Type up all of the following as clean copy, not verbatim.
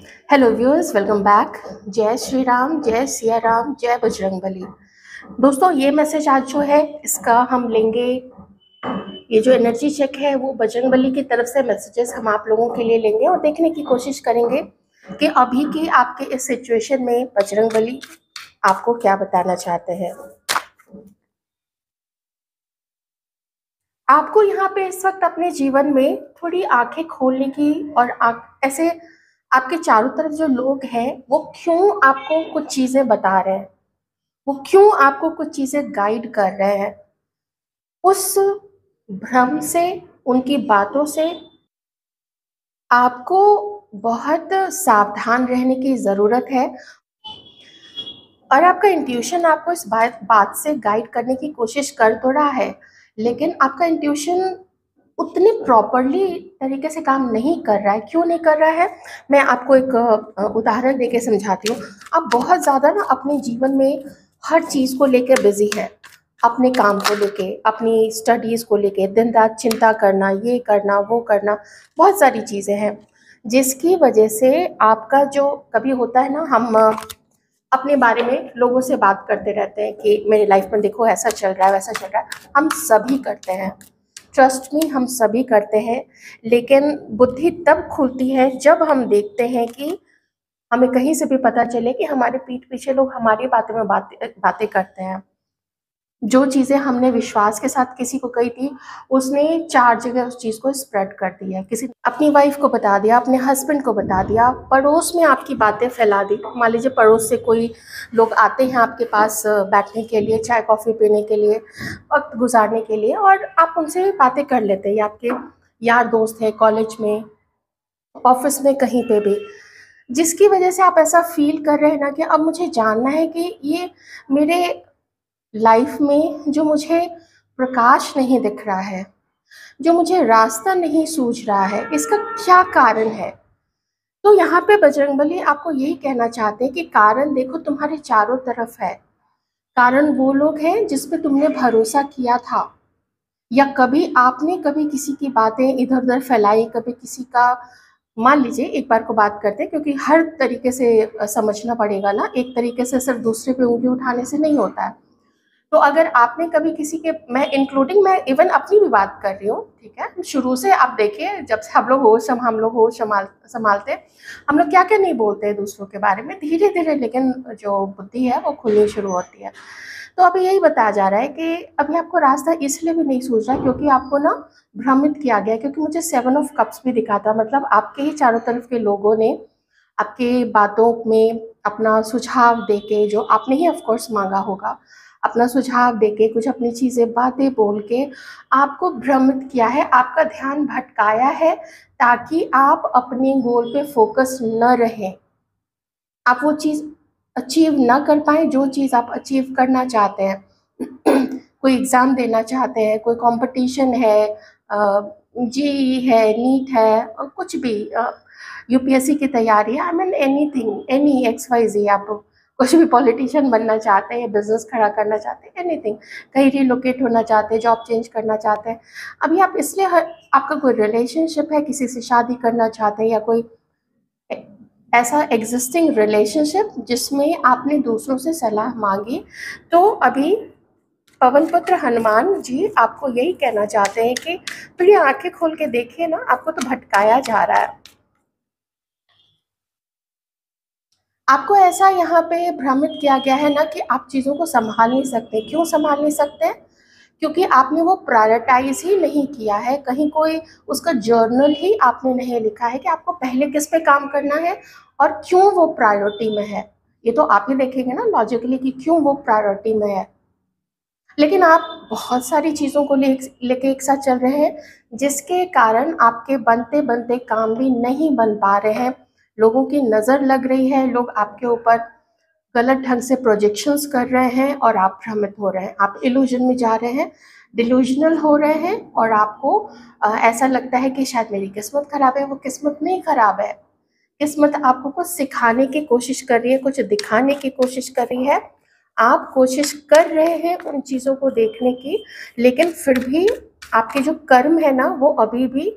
Hello viewers, welcome back. जय श्री राम, जय सिया राम, जय बजरंगबली। दोस्तों, ये मैसेज आज जो है इसका हम लेंगे। ये जो एनर्जी चेक है वो बजरंगबली की तरफ से मैसेजेस हम आप लोगों के लिए लेंगे और देखने की कोशिश करेंगे कि अभी की आपके इस सिचुएशन में बजरंगबली आपको क्या बताना चाहते हैं। आपको यहाँ पे इस वक्त अपने जीवन में थोड़ी आंखें खोलने की और ऐसे आपके चारों तरफ जो लोग हैं वो क्यों आपको कुछ चीजें बता रहे हैं, वो क्यों आपको कुछ चीजें गाइड कर रहे हैं, उस भ्रम से, उनकी बातों से आपको बहुत सावधान रहने की जरूरत है। और आपका इंट्यूशन आपको इस बात से गाइड करने की कोशिश कर तो रहा है, लेकिन आपका इंट्यूशन उतने प्रॉपरली तरीके से काम नहीं कर रहा है। क्यों नहीं कर रहा है, मैं आपको एक उदाहरण देके समझाती हूँ। आप बहुत ज़्यादा ना अपने जीवन में हर चीज़ को लेकर बिजी हैं। अपने काम को लेके, अपनी स्टडीज़ को लेके दिन रात चिंता करना, ये करना वो करना, बहुत सारी चीज़ें हैं जिसकी वजह से आपका जो कभी होता है ना, हम अपने बारे में लोगों से बात करते रहते हैं कि मेरी लाइफ में देखो ऐसा चल रहा है, वैसा चल रहा है। हम सभी करते हैं, ट्रस्ट मी, हम सभी करते हैं। लेकिन बुद्धि तब खुलती है जब हम देखते हैं कि हमें कहीं से भी पता चले कि हमारे पीठ पीछे लोग हमारी बातों में बातें करते हैं। जो चीज़ें हमने विश्वास के साथ किसी को कही थी, उसने 4 जगह उस चीज़ को स्प्रेड कर दिया। किसी अपनी वाइफ को बता दिया, अपने हस्बैंड को बता दिया, पड़ोस में आपकी बातें फैला दी। मान लीजिए पड़ोस से कोई लोग आते हैं आपके पास बैठने के लिए, चाय कॉफ़ी पीने के लिए, वक्त गुजारने के लिए, और आप उनसे बातें कर लेते हैं। आपके यार दोस्त हैं, कॉलेज में, ऑफिस में, कहीं पे भी, जिसकी वजह से आप ऐसा फील कर रहे हैं ना कि अब मुझे जानना है कि ये मेरे लाइफ में जो मुझे प्रकाश नहीं दिख रहा है, जो मुझे रास्ता नहीं सूझ रहा है, इसका क्या कारण है। तो यहाँ पे बजरंगबली आपको यही कहना चाहते हैं कि कारण देखो तुम्हारे चारों तरफ है। कारण वो लोग हैं जिस पे तुमने भरोसा किया था, या कभी किसी की बातें इधर उधर फैलाई, कभी किसी का। मान लीजिए एक बार को बात करते हैं, क्योंकि हर तरीके से समझना पड़ेगा ना, एक तरीके से सिर्फ दूसरे पे उंगली उठाने से नहीं होता है। तो अगर आपने कभी किसी के, मैं इवन अपनी भी बात कर रही हूँ, ठीक है, शुरू से आप देखिए, जब से हम लोग होश संभालते, हम लोग क्या क्या नहीं बोलते हैं दूसरों के बारे में, धीरे धीरे लेकिन जो बुद्धि है वो खुलनी शुरू होती है। तो अभी यही बताया जा रहा है कि अभी आपको रास्ता इसलिए भी नहीं सूझ रहा क्योंकि आपको ना भ्रमित किया गया, क्योंकि मुझे 7 ऑफ कप्स भी दिखा था। मतलब आपके ही चारों तरफ के लोगों ने आपके बातों में अपना सुझाव देके, जो आपने ही ऑफकोर्स मांगा होगा, अपना सुझाव देके, कुछ अपनी चीज़ें, बातें बोल के आपको भ्रमित किया है, आपका ध्यान भटकाया है, ताकि आप अपने गोल पे फोकस न रहें, आप वो चीज़ अचीव ना कर पाएँ जो चीज़ आप अचीव करना चाहते हैं। कोई एग्ज़ाम देना चाहते हैं, कोई कंपटीशन है, जेईई है, नीट है, और कुछ भी, यूपीएससी की तैयारी है, I mean anything, any X Y Z, आप कुछ भी, पॉलिटिशियन बनना चाहते हैं, बिजनेस खड़ा करना चाहते हैं, एनीथिंग, कहीं रिलोकेट होना चाहते हैं, जॉब चेंज करना चाहते हैं। अभी आप इसलिए आपका कोई रिलेशनशिप है, किसी से शादी करना चाहते हैं, या कोई ऐसा एग्जिस्टिंग रिलेशनशिप जिसमें आपने दूसरों से सलाह मांगी, तो अभी पवन पुत्र हनुमान जी आपको यही कहना चाहते हैं कि थोड़ी आंखें खोल के देखिए ना, आपको तो भटकाया जा रहा है। आपको ऐसा यहाँ पे भ्रमित किया गया है ना कि आप चीज़ों को संभाल नहीं सकते। क्यों संभाल नहीं सकते? क्योंकि आपने वो प्रायोरिटाइज ही नहीं किया है। कहीं कोई उसका जर्नल ही आपने नहीं लिखा है कि आपको पहले किस पे काम करना है और क्यों वो प्रायोरिटी में है। ये तो आप ही देखेंगे ना लॉजिकली कि क्यों वो प्रायोरिटी में है। लेकिन आप बहुत सारी चीज़ों को लेके एक साथ चल रहे हैं, जिसके कारण आपके बनते बनते काम भी नहीं बन पा रहे हैं। लोगों की नज़र लग रही है, लोग आपके ऊपर गलत ढंग से प्रोजेक्शंस कर रहे हैं और आप भ्रमित हो रहे हैं, आप इल्यूजन में जा रहे हैं, डिल्यूजनल हो रहे हैं, और आपको ऐसा लगता है कि शायद मेरी किस्मत खराब है। वो किस्मत नहीं खराब है, किस्मत आपको कुछ सिखाने की कोशिश कर रही है, कुछ दिखाने की कोशिश कर रही है। आप कोशिश कर रहे हैं उन चीज़ों को देखने की, लेकिन फिर भी आपके जो कर्म है ना, वो अभी भी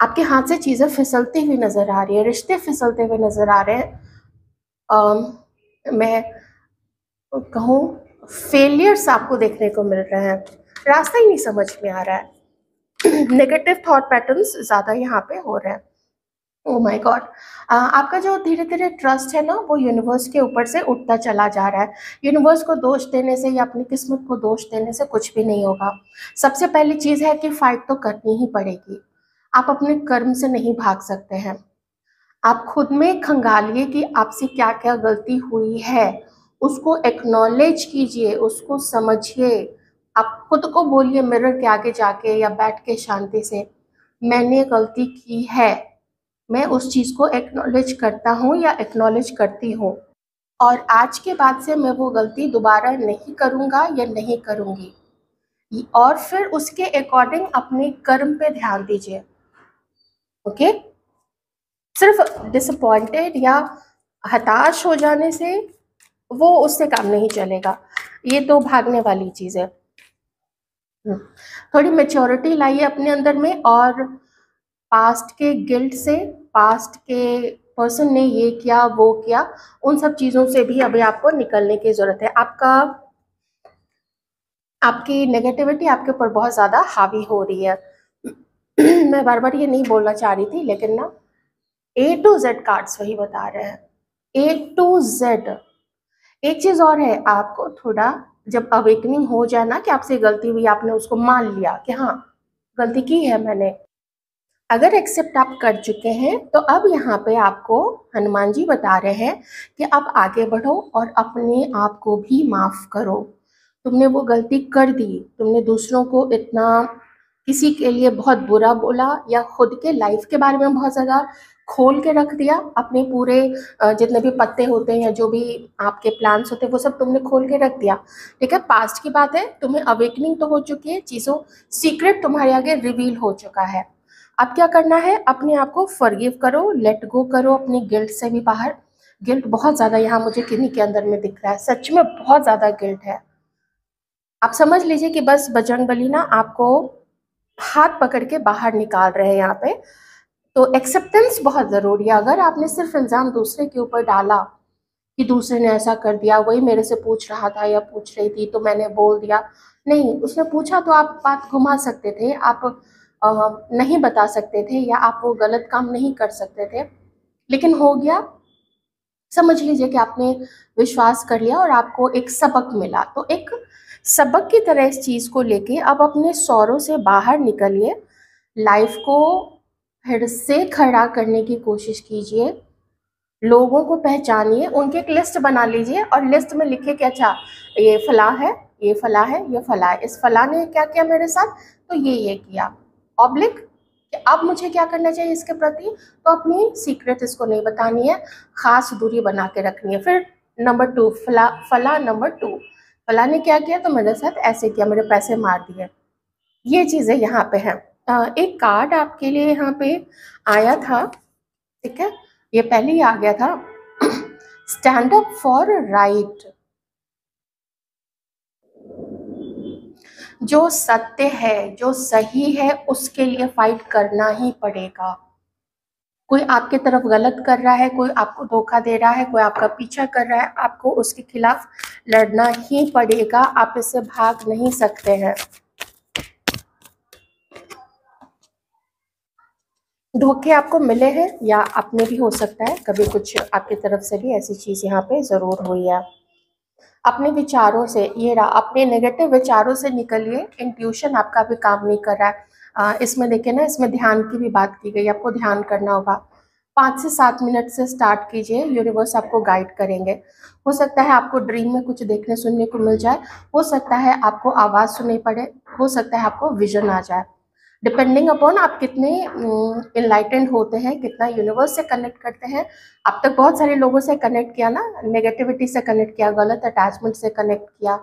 आपके हाथ से चीज़ें फिसलती हुई नज़र आ रही है, रिश्ते फिसलते हुए नज़र आ रहे हैं। मैं कहूँ फेलियर्स आपको देखने को मिल रहे हैं, रास्ता ही नहीं समझ में आ रहा है। नेगेटिव थॉट पैटर्न्स ज़्यादा यहाँ पे हो रहे हैं। Oh my God! आपका जो धीरे-धीरे ट्रस्ट है ना, वो यूनिवर्स के ऊपर से उठता चला जा रहा है। यूनिवर्स को दोष देने से या अपनी किस्मत को दोष देने से कुछ भी नहीं होगा। सबसे पहली चीज़ है कि फाइट तो करनी ही पड़ेगी। आप अपने कर्म से नहीं भाग सकते हैं। आप खुद में खंगालिए कि आपसे क्या-क्या गलती हुई है, उसको एक्नॉलेज कीजिए, उसको समझिए। आप खुद को बोलिए मिरर के आगे जाके या बैठ के शांति से, मैंने गलती की है। मैं उस चीज़ को एक्नॉलेज करता हूँ या एक्नॉलेज करती हूँ, और आज के बाद से मैं वो गलती दोबारा नहीं करूँगा या नहीं करूँगी। और फिर उसके अकॉर्डिंग अपने कर्म पे ध्यान दीजिए। ओके? सिर्फ डिसअपॉइंटेड या हताश हो जाने से वो उससे काम नहीं चलेगा। ये तो भागने वाली चीज़ है। थोड़ी मैच्योरिटी लाइए अपने अंदर में, और पास्ट के गिल्ट से, पास्ट के पर्सन ने ये किया वो किया, उन सब चीज़ों से भी अभी आपको निकलने की ज़रूरत है। आपकी नेगेटिविटी आपके ऊपर बहुत ज़्यादा हावी हो रही है। मैं बार बार ये नहीं बोलना चाह रही थी, लेकिन ना ए टू जेड कार्ड्स वही बता रहे हैं। ए टू जेड। एक चीज़ और है, आपको थोड़ा जब अवेकनिंग हो जाए ना कि आपसे गलती हुई, आपने उसको मान लिया कि हाँ गलती की है मैंने, अगर एक्सेप्ट आप कर चुके हैं, तो अब यहाँ पे आपको हनुमान जी बता रहे हैं कि आप आगे बढ़ो और अपने आप को भी माफ़ करो। तुमने वो गलती कर दी, तुमने दूसरों को इतना किसी के लिए बहुत बुरा बोला या खुद के लाइफ के बारे में बहुत ज़्यादा खोल के रख दिया। अपने पूरे जितने भी पत्ते होते हैं या जो भी आपके प्लान्स होते हैं वो सब तुमने खोल के रख दिया। ठीक है, पास्ट की बात है, तुम्हें अवेकनिंग तो हो चुकी है, चीज़ों सीक्रेट तुम्हारे आगे रिवील हो चुका है। अब क्या करना है, अपने आप को फॉरगिव करो, लेट गो करो अपनी गिल्ट से भी बाहर। गिल्ट बहुत ज़्यादा यहाँ मुझे किन्हीं के अंदर में दिख रहा है, सच में बहुत ज़्यादा गिल्ट है। आप समझ लीजिए कि बस बजरंगबली ना आपको हाथ पकड़ के बाहर निकाल रहे हैं यहाँ पे। तो एक्सेप्टेंस बहुत ज़रूरी है। अगर आपने सिर्फ इल्ज़ाम दूसरे के ऊपर डाला कि दूसरे ने ऐसा कर दिया, वही मेरे से पूछ रहा था या पूछ रही थी तो मैंने बोल दिया, नहीं, उसने पूछा तो आप बात घुमा सकते थे, आप नहीं बता सकते थे, या आप वो गलत काम नहीं कर सकते थे, लेकिन हो गया। समझ लीजिए कि आपने विश्वास कर लिया और आपको एक सबक मिला, तो एक सबक की तरह इस चीज़ को लेके अब अपने सौरों से बाहर निकलिए, लाइफ को फिर से खड़ा करने की कोशिश कीजिए, लोगों को पहचानिए, उनकी एक लिस्ट बना लीजिए और लिस्ट में लिखिए कि अच्छा ये फलां है, ये फलां है, ये फलां है, इस फलां ने क्या किया मेरे साथ, तो ये किया। ऑब्लिक कि अब मुझे क्या करना चाहिए इसके प्रति, तो अपनी सीक्रेट इसको नहीं बतानी है, खास दूरी बना के रखनी है। फिर नंबर 2, फला नंबर 2, फला ने क्या किया तो मेरे साथ ऐसे किया, मेरे पैसे मार दिए। ये चीज़ें यहाँ पे हैं। एक कार्ड आपके लिए यहाँ पे आया था, ठीक है, ये पहले ही आ गया था। Stand up for right. जो सत्य है, जो सही है, उसके लिए फाइट करना ही पड़ेगा। कोई आपके तरफ गलत कर रहा है, कोई आपको धोखा दे रहा है, कोई आपका पीछा कर रहा है, आपको उसके खिलाफ लड़ना ही पड़ेगा, आप इससे भाग नहीं सकते हैं। धोखे आपको मिले हैं या आपने भी, हो सकता है कभी कुछ आपकी तरफ से भी ऐसी चीज़ यहाँ पे ज़रूर हुई है। अपने विचारों से, ये रहा, अपने नेगेटिव विचारों से निकलिए। इंट्यूशन आपका भी काम नहीं कर रहा है। इसमें देखिए ना, इसमें ध्यान की भी बात की गई, आपको ध्यान करना होगा। 5 से 7 मिनट से स्टार्ट कीजिए, यूनिवर्स आपको गाइड करेंगे। हो सकता है आपको ड्रीम में कुछ देखने सुनने को मिल जाए, हो सकता है आपको आवाज़ सुनाई पड़े, हो सकता है आपको विजन आ जाए। डिपेंडिंग अपॉन आप कितने इनलाइटेंड होते हैं, कितना यूनिवर्स से कनेक्ट करते हैं। अब तक बहुत सारे लोगों से कनेक्ट किया ना, नेगेटिविटी से कनेक्ट किया, गलत अटैचमेंट से कनेक्ट किया,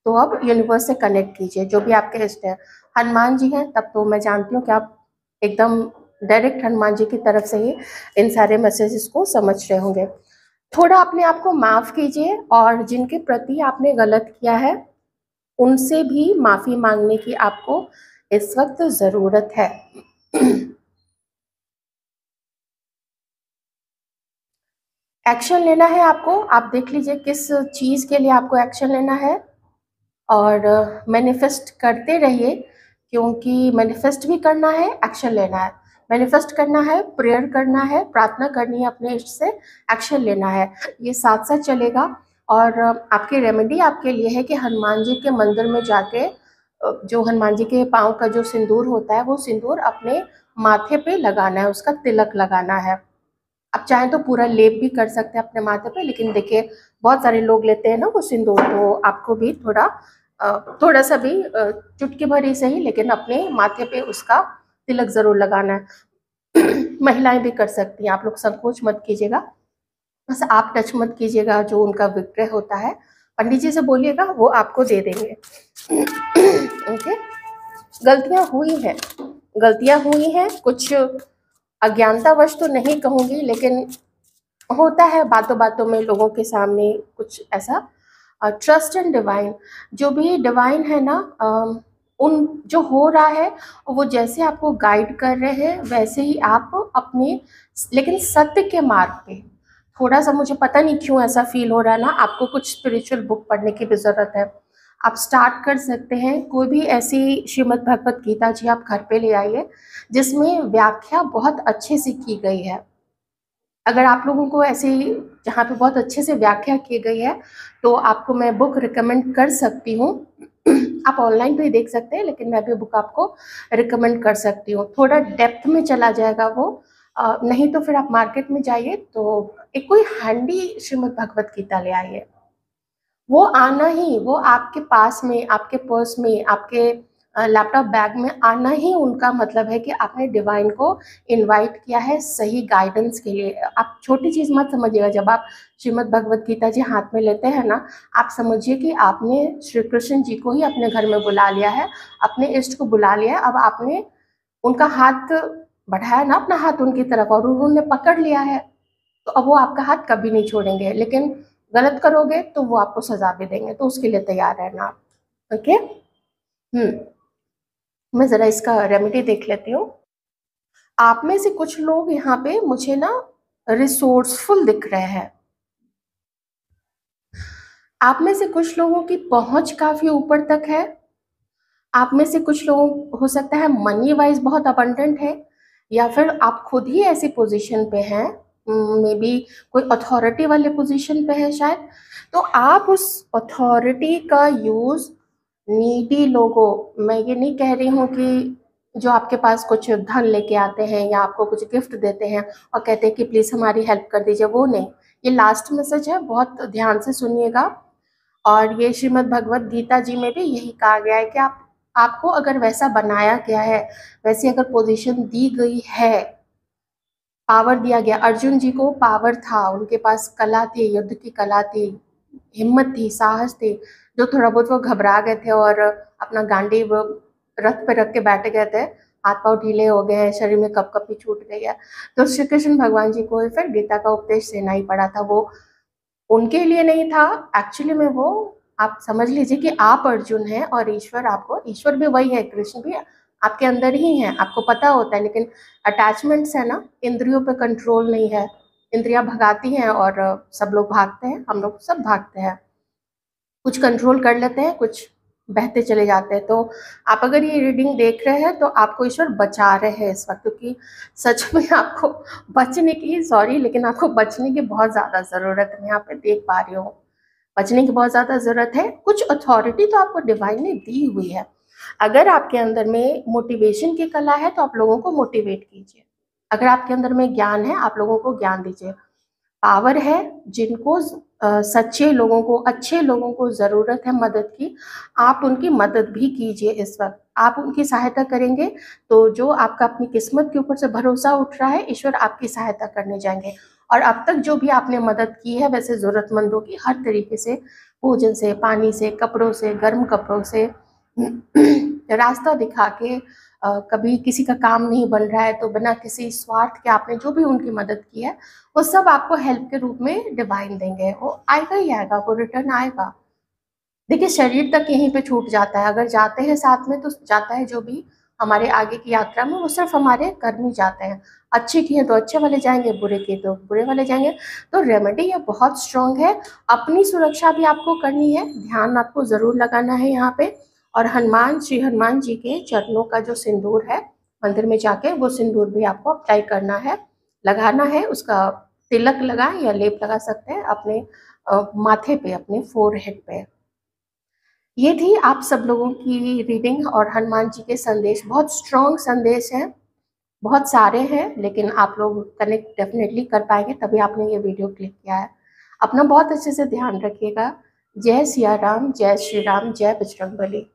तो अब यूनिवर्स से कनेक्ट कीजिए, जो भी आपके इष्ट है। हनुमान जी हैं, तब तो मैं जानती हूँ कि आप एकदम डायरेक्ट हनुमान जी की तरफ से ही इन सारे मैसेजेस को समझ रहे होंगे। थोड़ा अपने आप को माफ़ कीजिए, और जिनके प्रति आपने गलत किया है उनसे भी माफ़ी मांगने की आपको इस वक्त ज़रूरत है। एक्शन लेना है आपको, आप देख लीजिए किस चीज़ के लिए आपको एक्शन लेना है और मैनिफेस्ट करते रहिए, क्योंकि मैनिफेस्ट भी करना है, एक्शन लेना है। मैनिफेस्ट करना है, प्रेयर करना है, प्रार्थना करनी है अपने इष्ट से, एक्शन लेना है, ये साथ साथ चलेगा। और आपकी रेमेडी आपके लिए है कि हनुमान जी के मंदिर में जाके जो हनुमान जी के पाँव का जो सिंदूर होता है वो सिंदूर अपने माथे पे लगाना है, उसका तिलक लगाना है। आप चाहें तो पूरा लेप भी कर सकते हैं अपने माथे पे, लेकिन देखिए बहुत सारे लोग लेते हैं ना वो सिंदूर, तो आपको भी थोड़ा सा भी चुटकी भर ही सही, लेकिन अपने माथे पे उसका तिलक जरूर लगाना है। महिलाएं भी कर सकती हैं, आप लोग संकोच मत कीजिएगा, बस आप टच मत कीजिएगा जो उनका विग्रह होता है, पंडित जी से बोलिएगा वो आपको दे देंगे। ओके, गलतियां हुई हैं, गलतियां हुई हैं, कुछ अज्ञानतावश तो नहीं कहूँगी, लेकिन होता है बातों बातों में लोगों के सामने कुछ ऐसा। ट्रस्ट एंड डिवाइन, जो भी डिवाइन है ना, उन जो हो रहा है वो जैसे आपको गाइड कर रहे हैं वैसे ही आप अपने, लेकिन सत्य के मार्ग पे थोड़ा सा, मुझे पता नहीं क्यों ऐसा फील हो रहा है ना, आपको कुछ स्पिरिचुअल बुक पढ़ने की भी ज़रूरत है। आप स्टार्ट कर सकते हैं कोई भी ऐसी श्रीमद् भगवत गीता जी आप घर पे ले आइए जिसमें व्याख्या बहुत अच्छे से की गई है। अगर आप लोगों को ऐसे जहाँ पे बहुत अच्छे से व्याख्या की गई है तो आपको मैं बुक रिकमेंड कर सकती हूँ। आप ऑनलाइन भी देख सकते हैं, लेकिन मैं भी बुक आपको रिकमेंड कर सकती हूँ। थोड़ा डेप्थ में चला जाएगा वो, नहीं तो फिर आप मार्केट में जाइए तो एक कोई हैंडी श्रीमद् भगवत गीता ले आइए। वो आना ही, वो आपके पास में, आपके पर्स में, आपके लैपटॉप बैग में आना ही उनका मतलब है कि आपने डिवाइन को इनवाइट किया है सही गाइडेंस के लिए। आप छोटी चीज़ मत समझिएगा, जब आप श्रीमद् भगवत गीता जी हाथ में लेते हैं ना, आप समझिए कि आपने श्री कृष्ण जी को ही अपने घर में बुला लिया है, अपने इष्ट को बुला लिया है। अब आपने उनका हाथ बढ़ाया ना, अपना हाथ उनकी तरफ, और उन्होंने पकड़ लिया है, तो अब वो आपका हाथ कभी नहीं छोड़ेंगे। लेकिन गलत करोगे तो वो आपको सजा भी देंगे, तो उसके लिए तैयार रहना आप। ओके, मैं ज़रा इसका रेमेडी देख लेती हूँ। आप में से कुछ लोग यहाँ पे मुझे ना रिसोर्सफुल दिख रहे हैं, आप में से कुछ लोगों की पहुंच काफ़ी ऊपर तक है, आप में से कुछ लोग हो सकता है मनी वाइज बहुत अबंडेंट है, या फिर आप खुद ही ऐसी पोजीशन पे हैं, मे बी कोई अथॉरिटी वाले पोजीशन पे है शायद, तो आप उस अथॉरिटी का यूज़ नीडी लोगों, मैं ये नहीं कह रही हूँ कि जो आपके पास कुछ धन लेके आते हैं या आपको कुछ गिफ्ट देते हैं और कहते हैं कि प्लीज़ हमारी हेल्प कर दीजिए, वो नहीं। ये लास्ट मैसेज है, बहुत ध्यान से सुनिएगा। और ये श्रीमद् भगवत गीता जी में भी यही कहा गया है कि आपको अगर वैसा बनाया गया है, वैसी अगर पोजीशन दी गई है, पावर दिया गया, अर्जुन जी को पावर था, उनके पास कला थी, युद्ध की कला थी, हिम्मत थी, साहस थी, जो थोड़ा बहुत वो घबरा गए थे और अपना गांडीव रथ पे रख के बैठ गए थे, हाथ पांव ढीले हो गए हैं, शरीर में कपकपी छूट गई है, तो श्री कृष्ण भगवान जी को फिर गीता का उपदेश देना ही पड़ा था। वो उनके लिए नहीं था एक्चुअली में, वो आप समझ लीजिए कि आप अर्जुन हैं और ईश्वर आपको, ईश्वर भी वही है, कृष्ण भी आपके अंदर ही है, आपको पता होता है, लेकिन अटैचमेंट्स है ना, इंद्रियों पे कंट्रोल नहीं है, इंद्रियां भगाती हैं और सब लोग भागते हैं, हम लोग सब भागते हैं, कुछ कंट्रोल कर लेते हैं, कुछ बहते चले जाते हैं। तो आप अगर ये रीडिंग देख रहे हैं तो आपको ईश्वर बचा रहे हैं इस वक्त, क्योंकि सच में आपको बचने की, सॉरी लेकिन आपको बचने की बहुत ज़्यादा ज़रूरत है, मैं यहाँ पे देख पा रही हूँ, बचने की बहुत ज़्यादा ज़रूरत है। कुछ अथॉरिटी तो आपको डिवाइन ने दी हुई है, अगर आपके अंदर में मोटिवेशन की कला है तो आप लोगों को मोटिवेट कीजिए, अगर आपके अंदर में ज्ञान है आप लोगों को ज्ञान दीजिए। पावर है, जिनको सच्चे लोगों को, अच्छे लोगों को ज़रूरत है मदद की, आप उनकी मदद भी कीजिए इस वक्त, आप उनकी सहायता करेंगे तो जो आपका अपनी किस्मत के ऊपर से भरोसा उठ रहा है, ईश्वर आपकी सहायता करने जाएंगे। और अब तक जो भी आपने मदद की है वैसे ज़रूरतमंदों की, हर तरीके से, भोजन से, पानी से, कपड़ों से, गर्म कपड़ों से, रास्ता दिखा के, कभी किसी का काम नहीं बन रहा है तो बिना किसी स्वार्थ के आपने जो भी उनकी मदद की है वो सब आपको हेल्प के रूप में डिवाइन देंगे, वो आएगा ही आएगा, वो रिटर्न आएगा। देखिए शरीर तक यहीं पे छूट जाता है, अगर जाते हैं साथ में तो जाता है जो भी, हमारे आगे की यात्रा में वो सिर्फ हमारे कर्म ही जाते हैं। अच्छे किए तो अच्छे वाले जाएंगे, बुरे किए तो बुरे वाले जाएंगे। तो रेमेडी ये बहुत स्ट्रॉन्ग है। अपनी सुरक्षा भी आपको करनी है, ध्यान आपको ज़रूर लगाना है यहाँ पे। और श्री हनुमान जी के चरणों का जो सिंदूर है, मंदिर में जाके वो सिंदूर भी आपको अप्लाई करना है, लगाना है। उसका तिलक लगाएं या लेप लगा सकते हैं अपने माथे पे, अपने फोरहेड पे। ये थी आप सब लोगों की रीडिंग और हनुमान जी के संदेश। बहुत स्ट्रॉन्ग संदेश हैं, बहुत सारे हैं, लेकिन आप लोग कनेक्ट डेफिनेटली कर पाएंगे, तभी आपने ये वीडियो क्लिक किया है। अपना बहुत अच्छे से ध्यान रखिएगा। जय सिया राम, जय श्री राम, जय बजरंगबली।